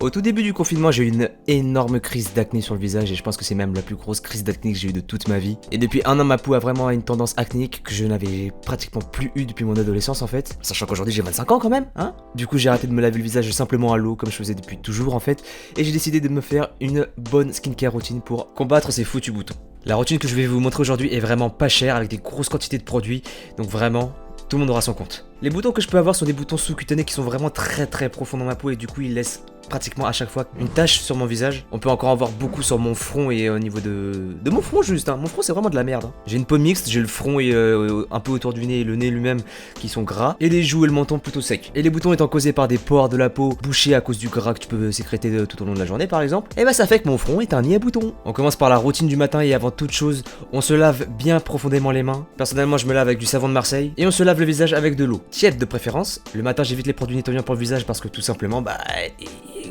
Au tout début du confinement, j'ai eu une énorme crise d'acné sur le visage et je pense que c'est même la plus grosse crise d'acné que j'ai eu de toute ma vie. Et depuis un an, ma peau a vraiment une tendance acnéique que je n'avais pratiquement plus eu depuis mon adolescence en fait. Sachant qu'aujourd'hui j'ai 25 ans quand même, hein. Du coup j'ai arrêté de me laver le visage simplement à l'eau comme je faisais depuis toujours en fait. Et j'ai décidé de me faire une bonne skincare routine pour combattre ces foutus boutons. La routine que je vais vous montrer aujourd'hui est vraiment pas chère avec des grosses quantités de produits. Donc vraiment, tout le monde aura son compte. Les boutons que je peux avoir sont des boutons sous-cutanés qui sont vraiment très profonds dans ma peau et du coup ils laissent pratiquement à chaque fois une tache sur mon visage. On peut encore en voir beaucoup sur mon front et au niveau de mon front juste, hein. Mon front c'est vraiment de la merde, hein. J'ai une peau mixte, j'ai le front et un peu autour du nez et le nez lui-même qui sont gras et les joues et le menton plutôt secs. Et les boutons étant causés par des pores de la peau bouchés à cause du gras que tu peux sécréter tout au long de la journée par exemple, et bah ça fait que mon front est un nid à boutons. On commence par la routine du matin et avant toute chose, on se lave bien profondément les mains. Personnellement je me lave avec du savon de Marseille et on se lave le visage avec de l'eau tiède de préférence. Le matin j'évite les produits nettoyants pour le visage parce que tout simplement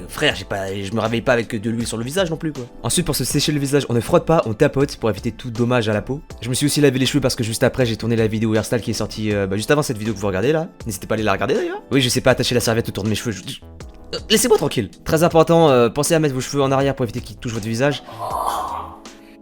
frère, je me réveille pas avec de l'huile sur le visage non plus quoi. Ensuite pour se sécher le visage, on ne frotte pas, on tapote pour éviter tout dommage à la peau. Je me suis aussi lavé les cheveux parce que juste après j'ai tourné la vidéo hairstyle qui est sortie juste avant cette vidéo que vous regardez là. N'hésitez pas à aller la regarder d'ailleurs. Oui, je sais pas attacher la serviette autour de mes cheveux. Laissez-moi tranquille. Très important, pensez à mettre vos cheveux en arrière pour éviter qu'ils touchent votre visage.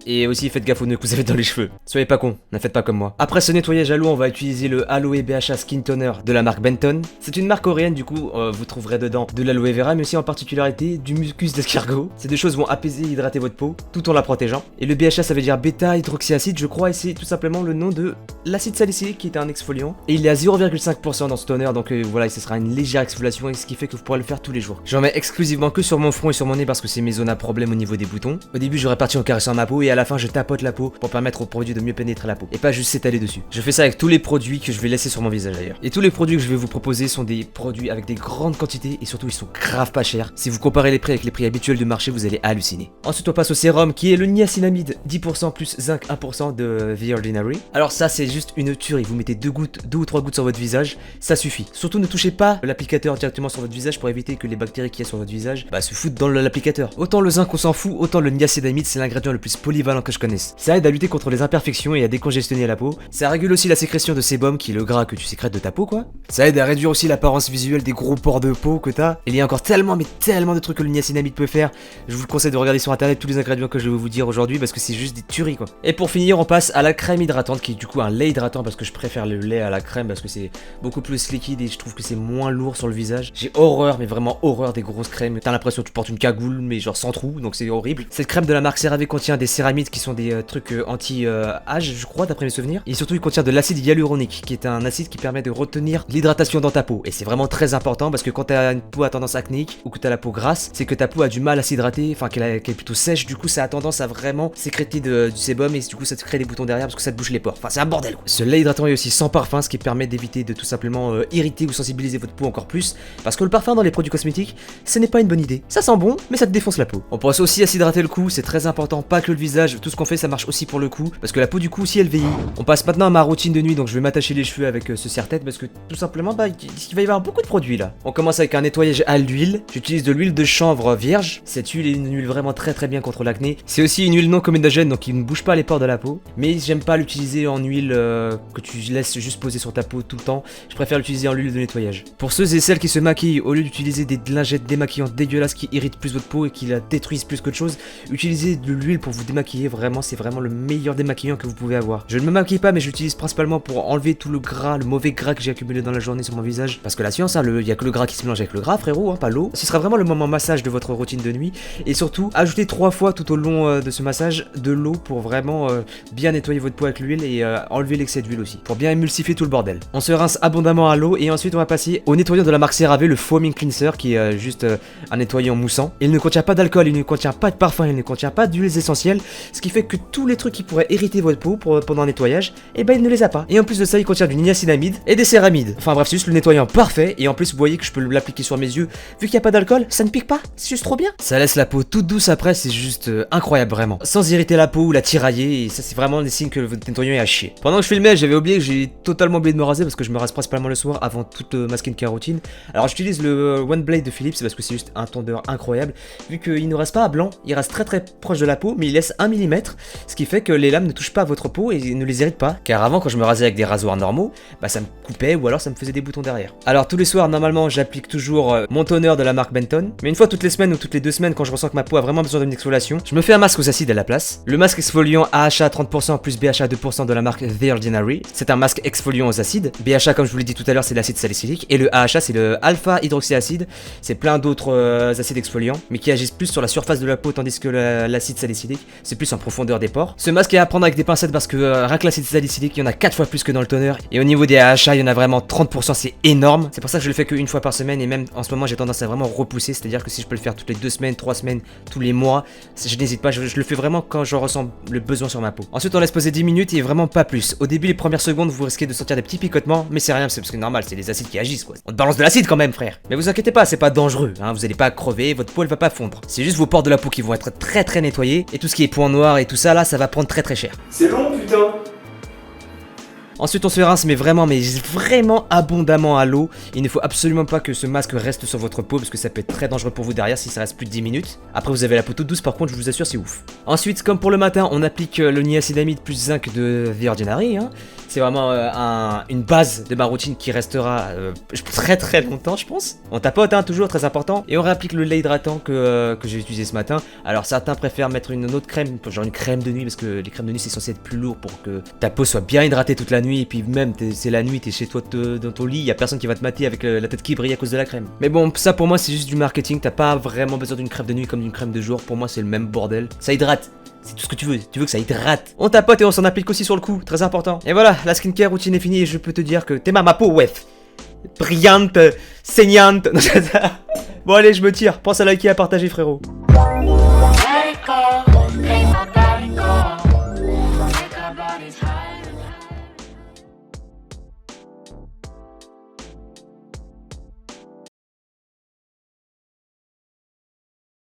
Et aussi faites gaffe aux nœuds que vous avez dans les cheveux. Soyez pas cons, ne faites pas comme moi. Après ce nettoyage à l'eau, on va utiliser le Aloe BHA Skin Toner de la marque Benton. C'est une marque coréenne, du coup vous trouverez dedans de l'aloe vera, mais aussi en particularité du mucus d'escargot. Ces deux choses vont apaiser et hydrater votre peau tout en la protégeant. Et le BHA ça veut dire bêta hydroxyacide je crois, et c'est tout simplement le nom de l'acide salicylique qui est un exfoliant. Et il est à 0,5% dans ce toner, donc voilà, ce sera une légère exfoliation, et ce qui fait que vous pourrez le faire tous les jours. J'en mets exclusivement que sur mon front et sur mon nez parce que c'est mes zones à problème au niveau des boutons. Au début je répartis en caressant ma peau et à la fin je tapote la peau pour permettre aux produits de mieux pénétrer la peau et pas juste s'étaler dessus. Je fais ça avec tous les produits que je vais laisser sur mon visage d'ailleurs. Et tous les produits que je vais vous proposer sont des produits avec des grandes quantités et surtout ils sont grave pas chers. Si vous comparez les prix avec les prix habituels du marché, vous allez halluciner. Ensuite on passe au sérum qui est le niacinamide 10% plus zinc 1% de The Ordinary. Alors ça c'est juste une tuerie, vous mettez 2 ou 3 gouttes sur votre visage, ça suffit. Surtout ne touchez pas l'applicateur directement sur votre visage pour éviter que les bactéries qu'il y a sur votre visage se foutent dans l'applicateur. Autant le zinc on s'en fout, autant le niacinamide c'est l'ingrédient le plus polyvalent que je connaisse. Ça aide à lutter contre les imperfections et à décongestionner la peau. Ça régule aussi la sécrétion de sébum qui est le gras que tu sécrètes de ta peau quoi. Ça aide à réduire aussi l'apparence visuelle des gros pores de peau que t'as. Il y a encore tellement de trucs que le niacinamide peut faire. Je vous conseille de regarder sur internet tous les ingrédients que je vais vous dire aujourd'hui parce que c'est juste des tueries quoi. Et pour finir on passe à la crème hydratante qui est du coup un lait hydratant parce que je préfère le lait à la crème parce que c'est beaucoup plus liquide et je trouve que c'est moins lourd sur le visage. J'ai horreur, mais vraiment horreur des grosses crèmes. T'as l'impression que tu portes une cagoule mais genre sans trou, donc c'est horrible. Cette crème de la marque CeraVe contient des céramides qui sont des trucs anti-âge je crois d'après mes souvenirs. Et surtout il contient de l'acide hyaluronique qui est un acide qui permet de retenir l'hydratation dans ta peau. Et c'est vraiment très important parce que quand t'as une peau à tendance acnéique ou que t'as la peau grasse, c'est que ta peau a du mal à s'hydrater, enfin qu'elle est plutôt sèche, du coup ça a tendance à vraiment sécréter du sébum et du coup ça te crée des boutons derrière parce que ça te bouche les pores. Enfin c'est un bordel quoi. Ce lait hydratant est aussi sans parfum, ce qui permet d'éviter de tout simplement irriter ou sensibiliser votre peau encore plus parce que le parfum dans les produits cosmétiques ce n'est pas une bonne idée. Ça sent bon mais ça te défonce la peau. On pense aussi à s'hydrater le cou, c'est très important, pas que le visage, tout ce qu'on fait ça marche aussi pour le cou parce que la peau du cou aussi elle vieillit. On passe maintenant à ma routine de nuit, donc je vais m'attacher les cheveux avec ce serre-tête parce que tout simplement il va y avoir beaucoup de produits là. On commence avec un nettoyage à l'huile. J'utilise de l'huile de chanvre vierge. Cette huile est une huile vraiment très bien contre l'acné. C'est aussi une huile non comédogène donc il ne bouge pas les pores de la peau. Mais j'aime pas l'utiliser en huile que tu laisses juste poser sur ta peau tout le temps. Je préfère l'utiliser en huile de nettoyage. Pour ceux et celles qui se maquillent, au lieu d'utiliser des lingettes démaquillantes dégueulasses qui irritent plus votre peau et qui la détruisent plus qu'autre chose, utilisez de l'huile pour vous démaquiller. Vraiment, c'est vraiment le meilleur démaquillant que vous pouvez avoir. Je ne me maquille pas mais j'utilise principalement pour enlever tout le gras, le mauvais gras que j'ai accumulé dans la journée sur mon visage. Parce que la science, il y a que le gras qui se mélange avec le gras frérot, pas l'eau. Ce sera vraiment le moment massage de votre routine de nuit. Et surtout, ajoutez 3 fois tout au long de ce massage de l'eau pour vraiment bien nettoyer votre peau avec l'huile et enlever l'excès d'huile aussi. Pour bien émulsifier tout le bordel. On se rince abondamment à l'eau et ensuite on va passer au nettoyant de la marque CeraVe, le Foaming Cleanser qui est juste un nettoyant moussant. Il ne contient pas d'alcool, il ne contient pas de parfum, il ne contient pas d'huiles essentielles. Ce qui fait que tous les trucs qui pourraient irriter votre peau pendant un nettoyage, et il ne les a pas. Et en plus de ça, il contient du niacinamide et des céramides. Enfin bref, c'est juste le nettoyant parfait. Et en plus, vous voyez que je peux l'appliquer sur mes yeux. Vu qu'il n'y a pas d'alcool, ça ne pique pas. C'est juste trop bien. Ça laisse la peau toute douce après, c'est juste incroyable vraiment. Sans irriter la peau ou la tirailler. Et ça, c'est vraiment des signes que votre nettoyant est à chier. Pendant que je filmais, j'avais oublié que j'ai totalement oublié de me raser parce que je me rase principalement le soir avant toute ma skincare routine. Alors j'utilise le One Blade de Philips parce que c'est juste un tondeur incroyable. Vu qu'il ne rase pas à blanc, il reste très proche de la peau, mais il laisse 1 mm, ce qui fait que les lames ne touchent pas à votre peau et ne les irritent pas. Car avant, quand je me rasais avec des rasoirs normaux, bah ça me coupait ou alors ça me faisait des boutons derrière. Alors tous les soirs, normalement, j'applique toujours mon toner de la marque Benton, mais une fois toutes les semaines ou toutes les 2 semaines, quand je ressens que ma peau a vraiment besoin d'une exfoliation, je me fais un masque aux acides à la place. Le masque exfoliant AHA 30% plus BHA 2% de la marque The Ordinary. C'est un masque exfoliant aux acides. BHA, comme je vous l'ai dit tout à l'heure, c'est l'acide salicylique, et le AHA, c'est le alpha hydroxyacide. C'est plein d'autres acides exfoliants, mais qui agissent plus sur la surface de la peau, tandis que l'acide salicylique, c'est plus en profondeur des pores. Ce masque est à prendre avec des pincettes parce que rien que l'acide salicylique, il y en a 4 fois plus que dans le toner. Et au niveau des AHA, il y en a vraiment 30%, c'est énorme. C'est pour ça que je le fais qu'une fois par semaine, et même en ce moment, j'ai tendance à vraiment repousser, c'est-à-dire que si je peux le faire toutes les 2 semaines, 3 semaines, tous les mois, je n'hésite pas, je le fais vraiment quand je ressens le besoin sur ma peau. Ensuite, on laisse poser 10 minutes et vraiment pas plus. Au début, les premières secondes, vous risquez de sentir des petits picotements, mais c'est rien, c'est parce que normal, c'est les acides qui agissent quoi. On te balance de l'acide quand même, frère. Mais vous inquiétez pas, c'est pas dangereux, hein, vous allez pas crever, votre peau elle va pas fondre. C'est juste vos pores de la peau qui vont être très nettoyés, et tout ce qui est points noirs et tout ça là, ça va prendre très cher. C'est long, putain. Ensuite on se rince mais vraiment abondamment à l'eau. Il ne faut absolument pas que ce masque reste sur votre peau parce que ça peut être très dangereux pour vous derrière si ça reste plus de 10 minutes. Après vous avez la peau toute douce, par contre je vous assure c'est ouf. Ensuite comme pour le matin on applique le niacinamide plus zinc de The Ordinary, hein. C'est vraiment une base de ma routine qui restera très longtemps je pense. On tapote hein, toujours très important. Et on réapplique le lait hydratant que j'ai utilisé ce matin. Alors certains préfèrent mettre une autre crème, genre une crème de nuit, parce que les crèmes de nuit c'est censé être plus lourd pour que ta peau soit bien hydratée toute la nuit. Et puis même c'est la nuit, t'es chez toi dans ton lit, y a personne qui va te mater avec la tête qui brille à cause de la crème. Mais bon ça pour moi c'est juste du marketing, t'as pas vraiment besoin d'une crème de nuit comme d'une crème de jour. Pour moi c'est le même bordel. Ça hydrate. C'est tout ce que tu veux que ça hydrate. On tapote et on s'en applique aussi sur le cou, très important. Et voilà, la skincare routine est finie et je peux te dire que t'es ma peau, ouais. Brillante, saignante. Bon allez, je me tire, pense à liker et à partager frérot.